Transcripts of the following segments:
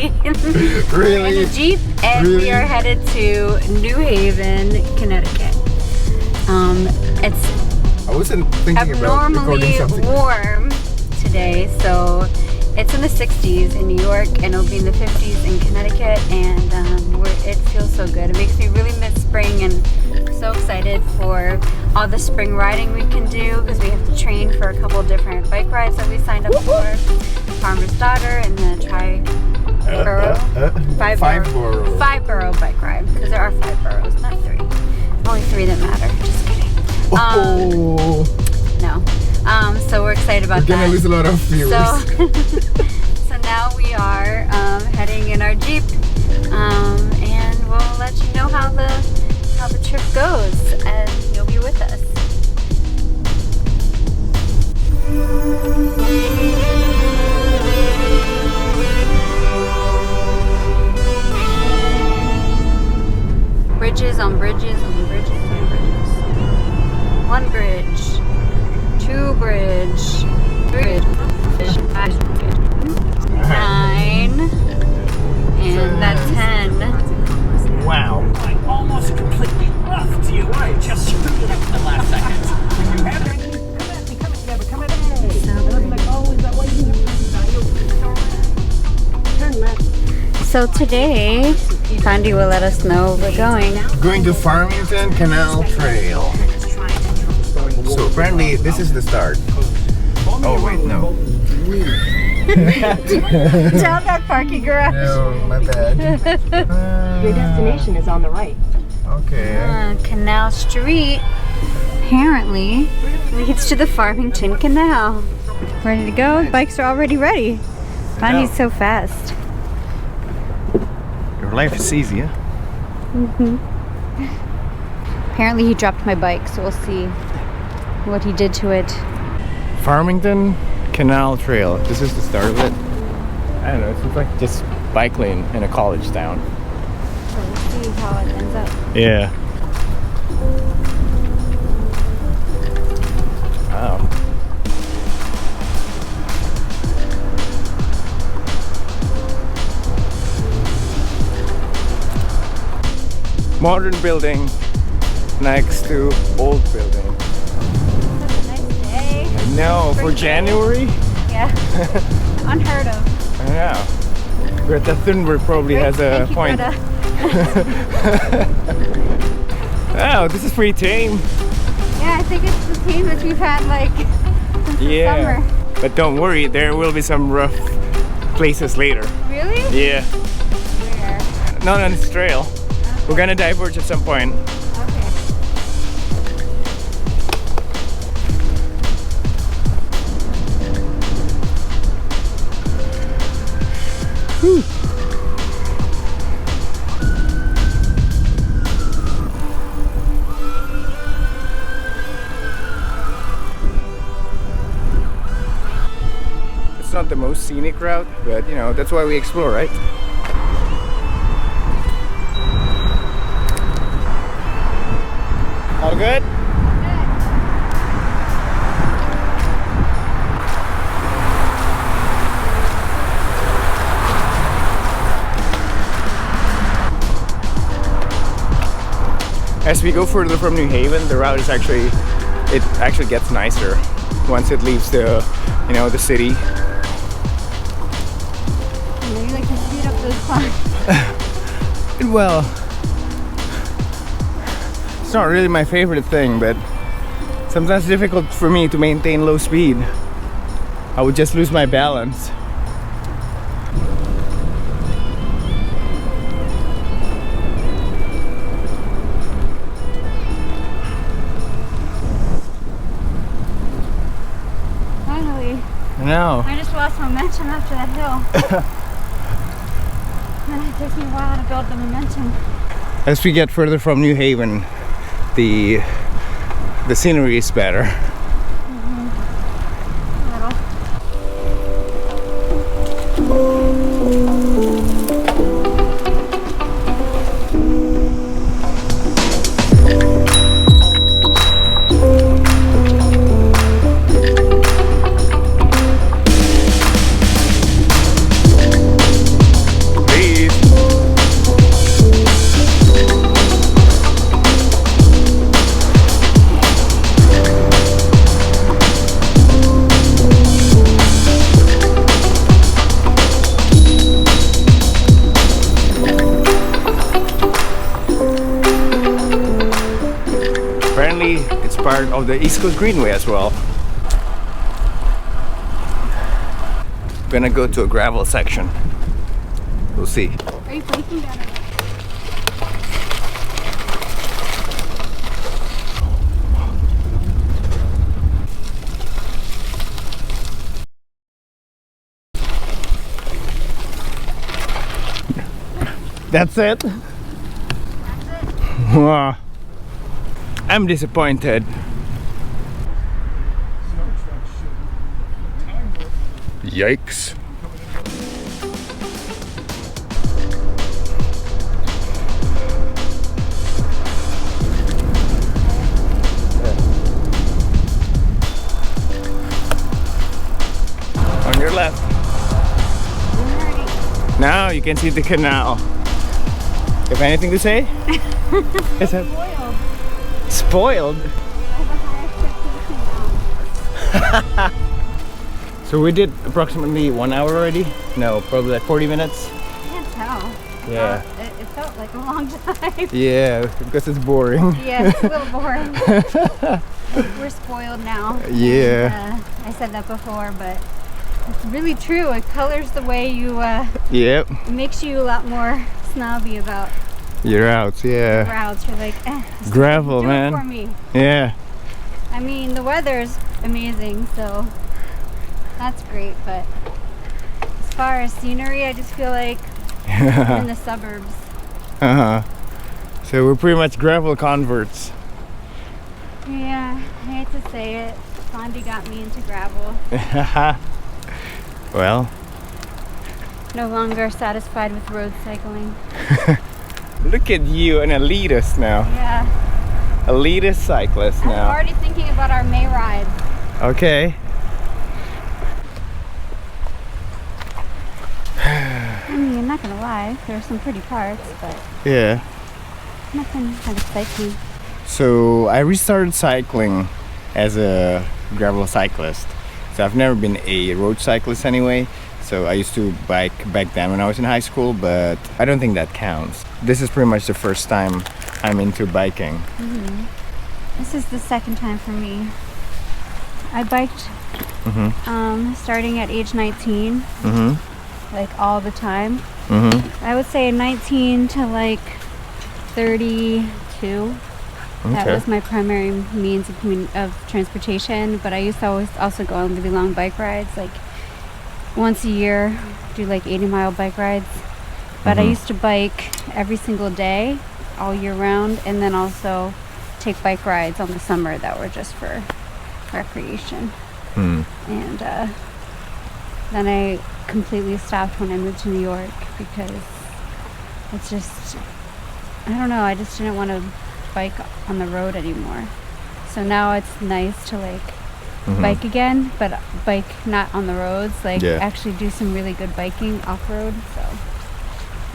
Really? Really? In a Jeep, and Really? we are headed to New Haven, Connecticut. It's I wasn't thinking about recording abnormally something. warm today, so it's in the 60s in New York, and it'll be in the 50s in Connecticut, and it feels so good. It makes me really miss spring, and I'm so excited for all the spring riding we can do, because we have to train for a couple different bike rides that we signed up for. Farmer's Daughter and the Five Boro bike ride, because there are 5 boroughs, not 3. Only 3 that matter. Just kidding. No. So we're excited about that. We're gonna lose a lot of viewers. So now we are heading in our Jeep, and we'll let you know how the trip goes, and you'll be with us. Bridges on bridges on bridges on bridges. 1 bridge, 2 bridge, 3 bridge, 5 bridge, 9, and that's 10. Wow. I almost completely left you. I just screwed it up in the last second. So today, Fandi will let us know we're going. Going to Farmington Canal Trail. So apparently this is the start. Oh wait, no. Down that parking garage. No, my bad. Your destination is on the right. Okay. Canal Street apparently leads to the Farmington Canal. Ready to go? Bikes are already ready. Fandi's so fast. Your life is easy, huh? Apparently he dropped my bike, so we'll see what he did to it. Farmington Canal Trail. This is the start of it. I don't know, it seems like just bike lane in a college town. So we'll see how it ends up. Yeah. Wow. Modern building next to old building. Such a nice day. I know, for January? Yeah. Unheard of. I know. Greta Thunberg probably has a Thank you, point. Greta. Oh, this is pretty tame. Yeah, I think it's the tame that we've had like since the summer. But don't worry, there will be some rough places later. Really? Yeah. Where? Not on this trail. We're gonna diverge at some point. Okay. Whew. It's not the most scenic route, but you know, that's why we explore, right? All good? As we go further from New Haven, the route is actually gets nicer once it leaves the, you know, the city. Maybe like to speed up those climbs. Well, it's not really my favorite thing, but sometimes it's difficult for me to maintain low speed. I would just lose my balance. Finally. I know. I just lost momentum after that hill. And it takes me a while to build the momentum. As we get further from New Haven, the scenery is better. part of the East Coast Greenway as well. Gonna go to a gravel section. We'll see. Are you breaking down? That's it? Wow. I'm disappointed. Yikes. On your left. Now you can see the canal. You have anything to say? Is it spoiled? So we did approximately 1 hour already? No, probably like 40 minutes. I can't tell. Yeah. It felt like a long time. Yeah, because it's boring. Yeah, it's a little boring. We're spoiled now. Yeah. And, I said that before, but it's really true. It colors the way you, Yep. it makes you a lot more snobby about Your routes, yeah. routes. You're like, just Gravel, do man. it for me. Yeah. I mean, the weather's amazing, so that's great, but as far as scenery, I just feel like I'm in the suburbs. Uh-huh. So we're pretty much gravel converts. Yeah, I hate to say it. Fandi got me into gravel. Well, No longer satisfied with road cycling. look at you, an elitist now. Yeah. Elitist cyclist I'm now. already thinking about our May ride. Okay. I mean, I'm not gonna lie, there's some pretty parts, but Yeah. nothing that excites me. So I restarted cycling as a gravel cyclist. So I've never been a road cyclist anyway. So I used to bike back then when I was in high school, but I don't think that counts. This is pretty much the first time I'm into biking. This is the second time for me. I biked starting at age 19, like all the time. I would say 19 to like 32. That Okay. was my primary means of transportation, but I used to always also go on really long bike rides, like once a year, do like 80-mile bike rides. But I used to bike every single day, all year round, and then also take bike rides on the summer that were just for recreation. And then I completely stopped when I moved to New York because it's just, I don't know, I just didn't want to bike on the road anymore. So now it's nice to like bike again, but bike not on the roads, like Yeah. actually do some really good biking off-road. So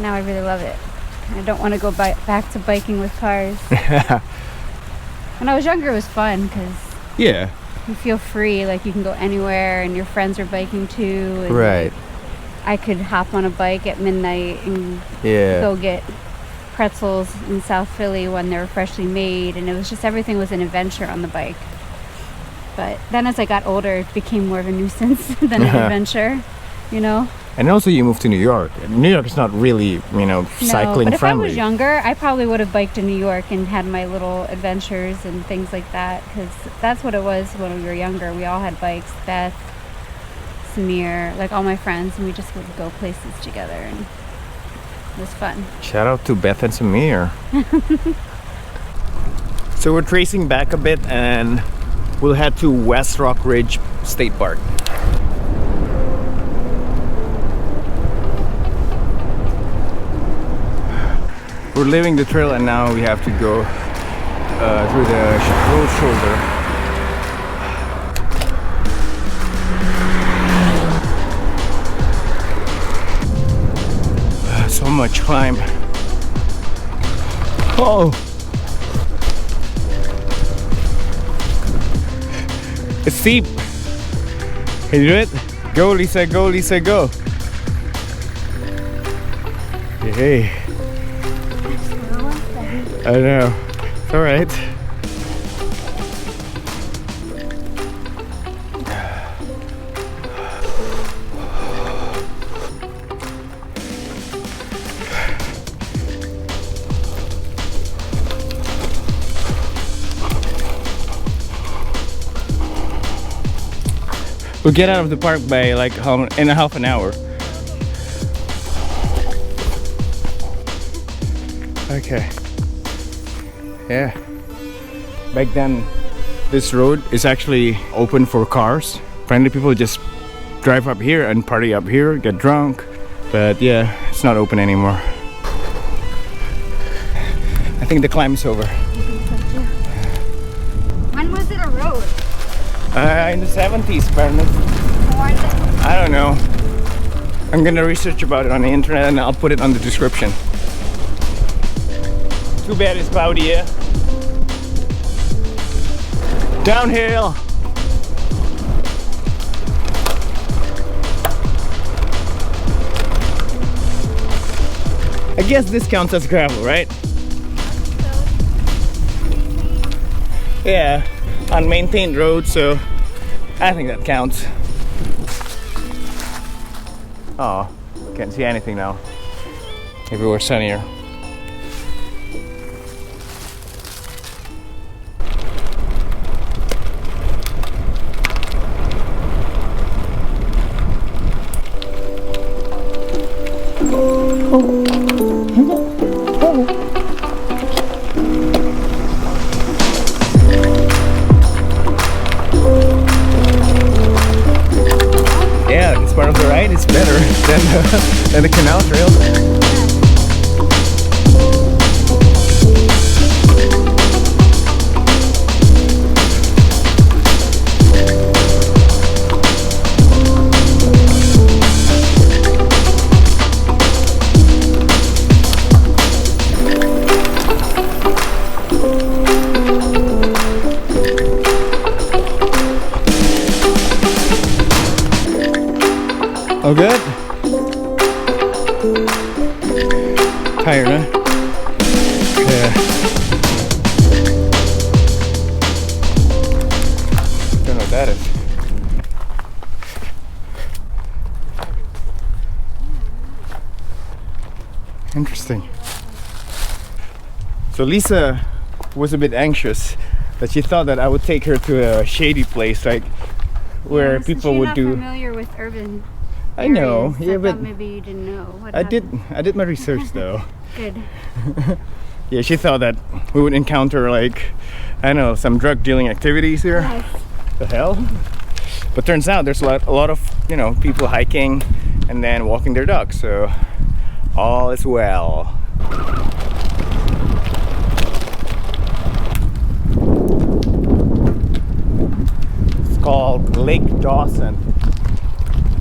now I really love it. I don't want to go back to biking with cars. When I was younger, it was fun because Yeah. you feel free, like you can go anywhere and your friends are biking too. And Right. I could hop on a bike at midnight and Yeah. go get pretzels in South Philly when they were freshly made, and it was just, everything was an adventure on the bike. But then as I got older, it became more of a nuisance than an adventure, you know? And also you moved to New York. New York is not really, No, cycling but if friendly. I was younger, I probably would have biked in New York and had my little adventures and things like that, because that's what it was when we were younger. We all had bikes, Beth, Samir, like all my friends, and we just would go places together, and it was fun. Shout out to Beth and Samir. So we're tracing back a bit and we'll head to West Rock Ridge State Park. We're leaving the trail and now we have to go through the road shoulder. So much climb. Oh! It's steep. Can you do it? Go, Lisa, go, Lisa, go. Hey. I know. It's alright. We'll get out of the park by like in a half an hour. Okay. Yeah. Back then, this road is actually open for cars. Friendly people just drive up here and party up here, get drunk. But yeah, it's not open anymore. I think the climb is over. When was it a road? In the 70s, apparently. I don't know. I'm gonna research about it on the internet and I'll put it on the description. Too bad it's cloudy, yeah? Downhill! I guess this counts as gravel, right? Yeah, unmaintained road, so I think that counts. Oh, can't see anything now. Maybe we're sunnier. Yeah, this part of the ride is better than the canal trail. Oh, good. Tired, huh? Yeah. Don't know what that is. Interesting. So Lisa was a bit anxious that she thought that I would take her to a shady place, like where people would do. I'm not familiar with urban. I know, areas. yeah, I but thought maybe you didn't know. What I did my research though. Good. Yeah, she thought that we would encounter like, I don't know, some drug dealing activities here. Yes. The hell? But turns out there's a lot of, you know, people hiking and then walking their dogs, so all is well. It's called Lake Dawson.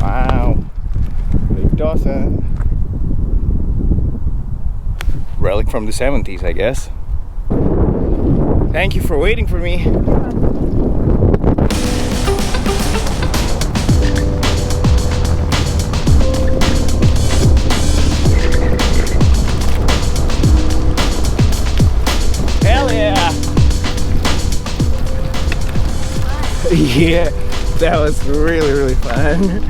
Wow, Lake Dawson. Relic from the 70s, I guess. Thank you for waiting for me. Hell yeah! Yeah, that was really fun.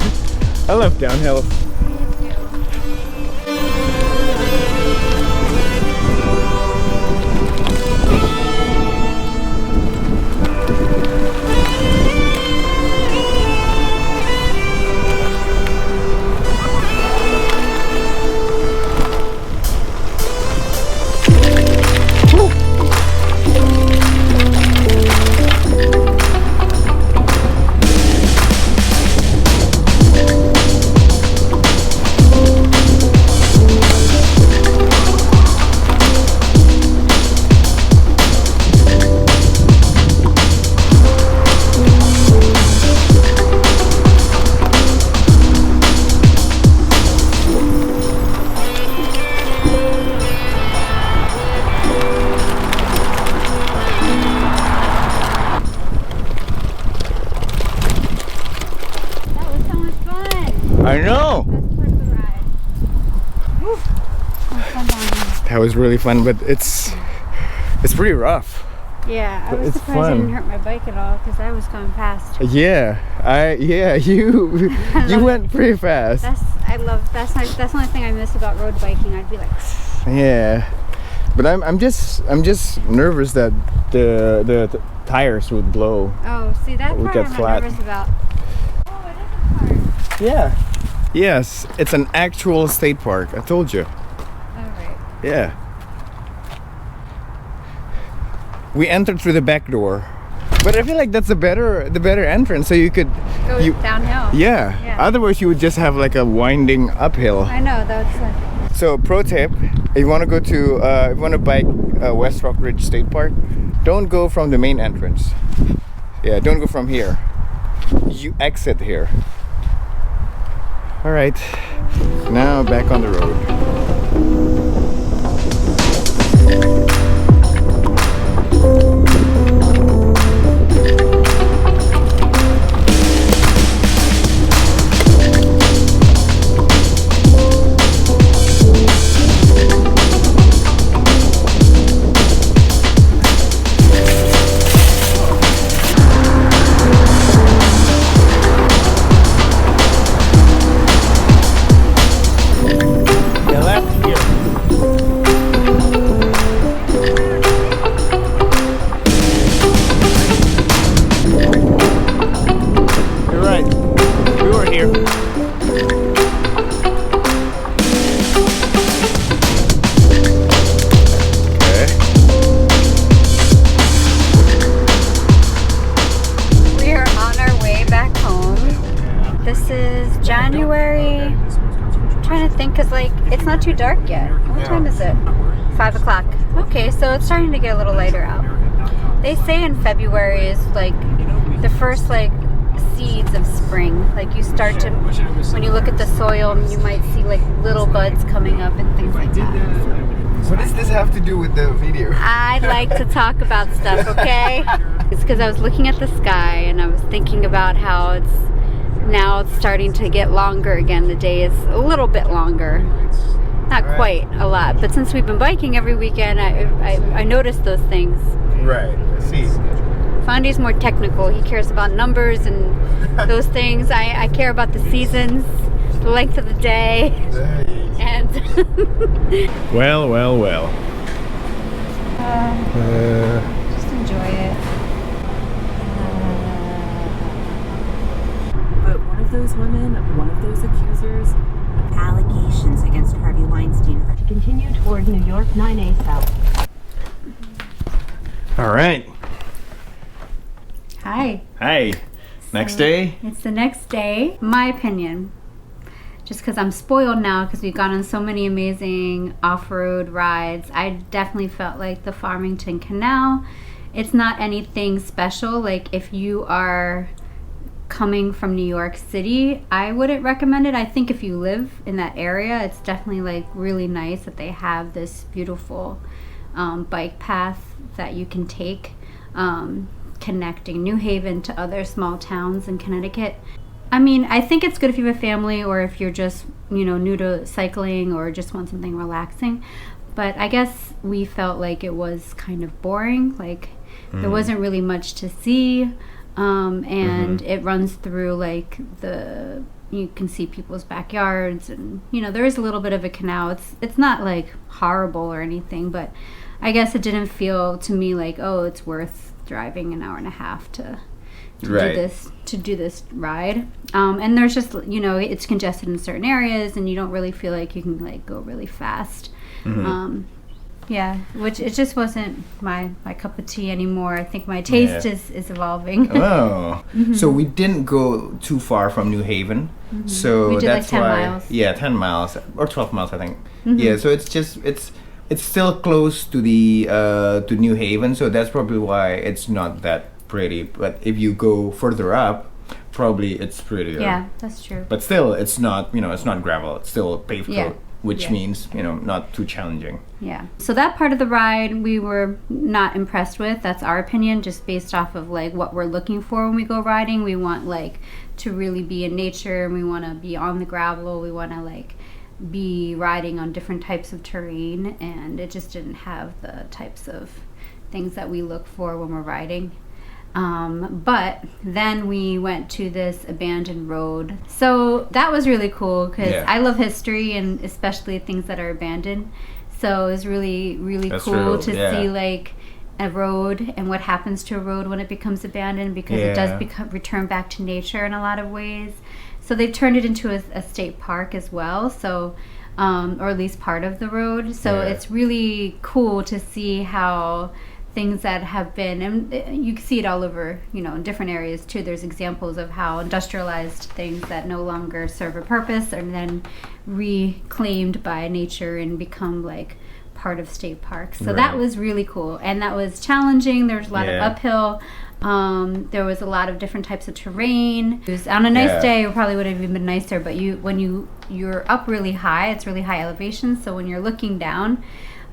I love downhill. I know. That's part of the ride. Whew. That's fun down here. That was really fun, but it's pretty rough. Yeah, I But was it's surprised I fun. didn't hurt my bike at all because I was going fast. Yeah, you went pretty fast. That's the only thing I miss about road biking. I'd be like, Yeah, but I'm just nervous that the tires would blow. oh, see that We part get I'm flat. not nervous about. Oh, Yeah. Yes, it's an actual state park. I told you. All right. Yeah. We entered through the back door, but I feel like that's the better entrance. So you could Go downhill. Yeah. Yeah. Otherwise, you would just have like a winding uphill. I know that's. So, pro tip: if you want to go to, if you want to bike West Rock Ridge State Park, don't go from the main entrance. Yeah, don't go from here. You exit here. All right. Now back on the road. It's not too dark yet. What time is it? 5 o'clock. Okay, so it's starting to get a little lighter out. They say in February is like the first like seeds of spring. Like you start to, when you look at the soil, you might see like little buds coming up and things like that. What does this have to do with the video? I like to talk about stuff, okay? It's because I was looking at the sky and I was thinking about how it's starting to get longer again. The day is a little bit longer. Not quite a lot, but since we've been biking every weekend, I noticed those things. Right, I see. Fandi's more technical. He cares about numbers and those things. I care about the seasons, the length of the day, and... Well. Just enjoy it. But one of those women, one of those accusers, allegations against Harvey Weinstein. To continue toward New York 9A South. All right. Hi. Next day? It's the next day. My opinion, just because I'm spoiled now because we've gone on so many amazing off-road rides, I definitely felt like the Farmington Canal, it's not anything special. Like if you are coming from New York City, I wouldn't recommend it. I think if you live in that area, it's definitely like really nice that they have this beautiful bike path that you can take, connecting New Haven to other small towns in Connecticut. I mean, I think it's good if you have a family or if you're just, new to cycling or just want something relaxing. But I guess we felt like it was kind of boring. Like there wasn't really much to see. And it runs through like you can see people's backyards and, there is a little bit of a canal. It's not like horrible or anything, but I guess it didn't feel to me like, oh, it's worth driving an hour and a half to do this ride. And there's just, it's congested in certain areas and you don't really feel like you can like go really fast. Yeah, which it just wasn't my cup of tea anymore. I think my taste is evolving. Oh, so we didn't go too far from New Haven, so we did that's like 10 why. miles. Yeah, 10 miles or 12 miles, I think. Yeah, so it's still close to the to New Haven, so that's probably why it's not that pretty. But if you go further up, probably it's prettier. Yeah, that's true. But still, it's not it's not gravel. It's still paved road, which Yeah. means not too challenging. Yeah. So that part of the ride we were not impressed with. That's our opinion, just based off of like what we're looking for when we go riding. We want like to really be in nature, and we want to be on the gravel. We want to like be riding on different types of terrain, and it just didn't have the types of things that we look for when we're riding. But then we went to this abandoned road. So that was really cool because I love history and especially things that are abandoned. So it was really, really cool to see like a road and what happens to a road when it becomes abandoned, because it does return back to nature in a lot of ways. So they've turned it into a state park as well. So, or at least part of the road. So it's really cool to see how things that have been, and you can see it all over, you know, in different areas too. There's examples of how industrialized things that no longer serve a purpose are then reclaimed by nature and become like part of state parks. So that was really cool, and that was challenging. There was a lot of uphill. There was a lot of different types of terrain. It was, on a nice day, it probably would have even been nicer. But you're up really high. It's really high elevation. So when you're looking down,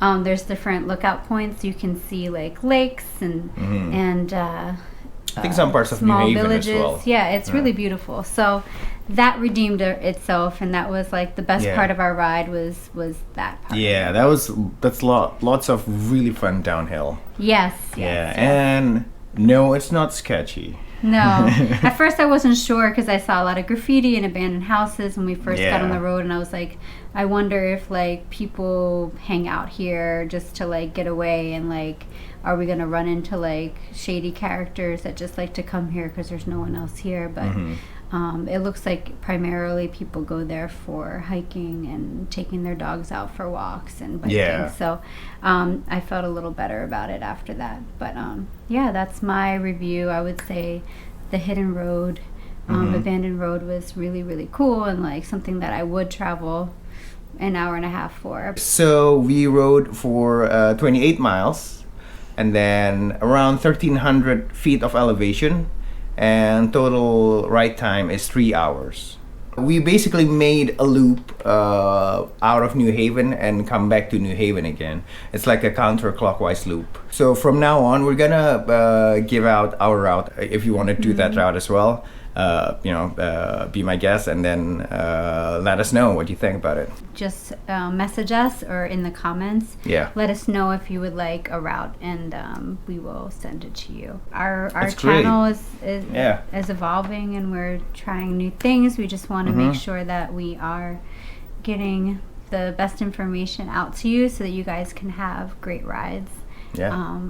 there's different lookout points. You can see like lakes and I think some parts of small New Haven villages. as well. Yeah, it's really beautiful. So that redeemed itself, and that was like the best part of our ride was that part. Yeah, that's lots of really fun downhill. Yes. And no, it's not sketchy. No. At first I wasn't sure because I saw a lot of graffiti and abandoned houses when we first got on the road, and I was like, I wonder if like people hang out here just to like get away, and like are we gonna run into like shady characters that just like to come here because there's no one else here. But it looks like primarily people go there for hiking and taking their dogs out for walks and biking. So I felt a little better about it after that. But that's my review. I would say the hidden road, abandoned road was really, really cool, and like something that I would travel an hour and a half for. So we rode for 28 miles, and then around 1,300 feet of elevation, and total ride time is 3 hours. We basically made a loop out of New Haven and come back to New Haven again. It's like a counterclockwise loop. So from now on, we're gonna give out our route. If you want to do that route as well, be my guest, and then let us know what you think about it. Just message us or in the comments. Let us know if you would like a route, and we will send it to you. Our channel is evolving, and we're trying new things. We just want to make sure that we are getting the best information out to you so that you guys can have great rides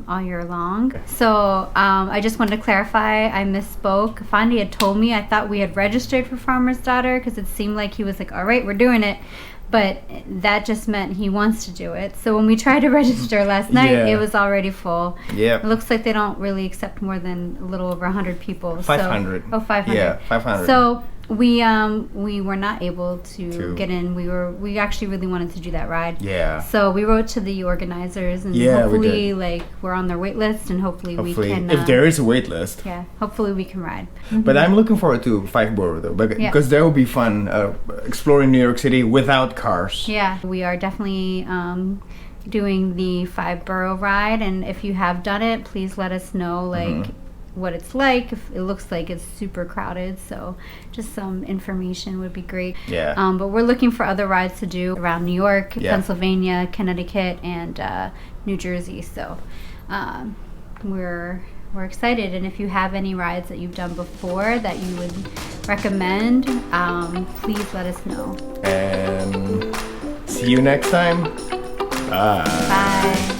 all year long. So I just wanted to clarify, I misspoke. Fandi had told me, I thought we had registered for Farmer's Daughter because it seemed like he was like, all right, we're doing it. But that just meant he wants to do it. So when we tried to register last night, it was already full. It looks like they don't really accept more than a little over 100 people. 500. So, 500. Yeah, 500. So we were not able to get in. We actually really wanted to do that ride. So we wrote to the organizers, and hopefully we're on their wait list, and hopefully we can. If there is a wait list. Hopefully we can ride. But I'm looking forward to Five Boro though, because that will be fun, exploring New York City without cars. We are definitely doing the Five Boro ride, and if you have done it, please let us know what it's like. If it looks like it's super crowded, so just some information would be great. But we're looking for other rides to do around New York, Pennsylvania, Connecticut, and New Jersey. So we're excited, and if you have any rides that you've done before that you would recommend, please let us know. And see you next time. Bye.